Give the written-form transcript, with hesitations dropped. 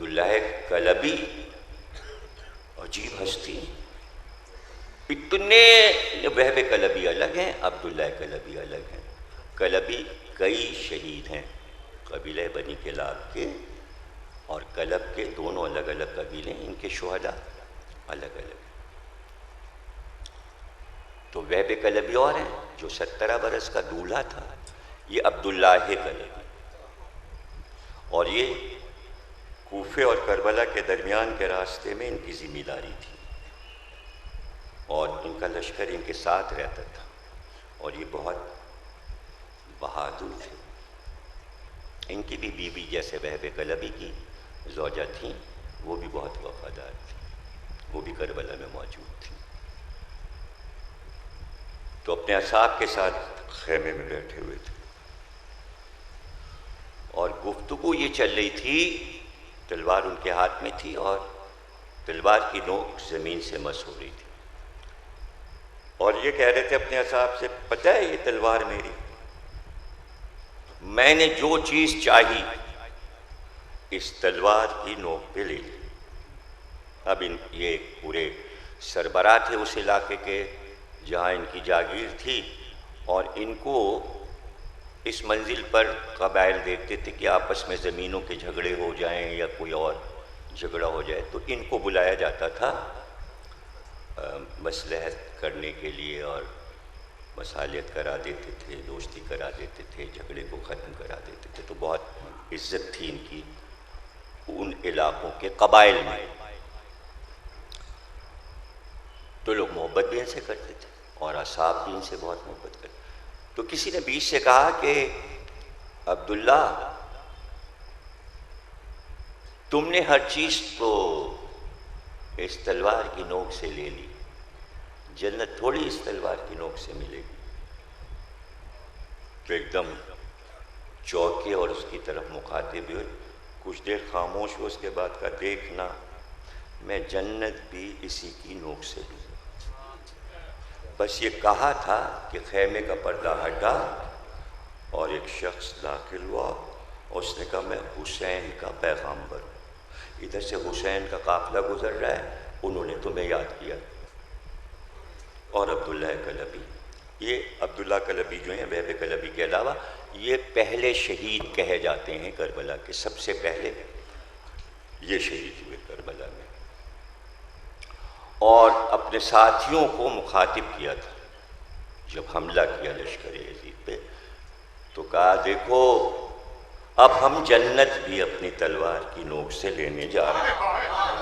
عبداللہ کلبی عجیب ہستی، اتنے وہب کلبی الگ ہیں، عبداللہ کلبی الگ ہیں۔ کلبی کئی شہید ہیں قبیلہ بنی کلاب کے، اور کلب کے دونوں الگ الگ قبیلے، ان کے شہداء الگ الگ ہیں۔ تو وہب کلبی اور ہیں جو 17 برس کا دولہا تھا، یہ عبداللہ کلبی، اور یہ کوفے اور کربلا کے درمیان کے راستے میں ان کی ذمہ داری تھی، اور ان کا لشکر ان کے ساتھ رہتا تھا، اور یہ بہت بہادر تھے۔ ان کی بھی بیوی جیسے وہب کلبی کی زوجہ تھیں، وہ بھی بہت وفادار تھی، وہ بھی کربلا میں موجود تھی۔ تو اپنے اصحاب کے ساتھ خیمے میں بیٹھے ہوئے تھے، اور گفتگو یہ چل رہی تھی، تلوار ان کے ہاتھ میں تھی، اور تلوار کی نوک زمین سے مس ہو رہی تھی، اور یہ کہہ رہے تھے اپنے اصحاب سے، پتہ ہے یہ تلوار میری، میں نے جو چیز چاہی اس تلوار کی نوک پہ لے لی۔ اب یہ پورے سربراہ تھے اس علاقے کے جہاں ان کی جاگیر تھی، اور ان کو اس منزل پر قبائل دیکھتے تھے کہ آپس میں زمینوں کے جھگڑے ہو جائیں یا کوئی اور جھگڑا ہو جائے، تو ان کو بلایا جاتا تھا مصلحت کرنے کے لیے، اور مصالحت کرا دیتے تھے، دوستی کرا دیتے تھے، جھگڑے کو ختم کرا دیتے تھے۔ تو بہت عزت تھی ان کی ان علاقوں کے قبائل میں، تو لوگ محبت بھی ان سے کرتے تھے، اور اصحاب بھی ان سے بہت محبت کرتے۔ تو کسی نے بیچ سے کہا کہ عبداللہ، تم نے ہر چیز تو اس تلوار کی نوک سے لے لی، جنت تھوڑی اس تلوار کی نوک سے ملے گی۔ تو ایک دم چوکے اور اس کی طرف مخاطب ہوئے، کچھ دیر خاموش ہوئے، اس کے بعد کہا، دیکھنا میں جنت بھی اسی کی نوک سے لوں۔ بس یہ کہا تھا کہ خیمے کا پردہ ہٹا، اور ایک شخص داخل ہوا، اور اس نے کہا، میں حسین کا پیغامبر ہوں، ادھر سے حسین کا قافلہ گزر رہا ہے، انہوں نے تمہیں یاد کیا۔ اور عبداللہ کلبی، یہ عبداللہ کلبی جو ہیں وہب کلبی کے علاوہ یہ پہلے شہید کہے جاتے ہیں کربلا کے، سب سے پہلے یہ شہید ہوئے کربلا میں، اور اپنے ساتھیوں کو مخاطب کیا تھا جب حملہ کیا لشکر یزید پہ، تو کہا، دیکھو اب ہم جنت بھی اپنی تلوار کی نوک سے لینے جا رہے ہیں۔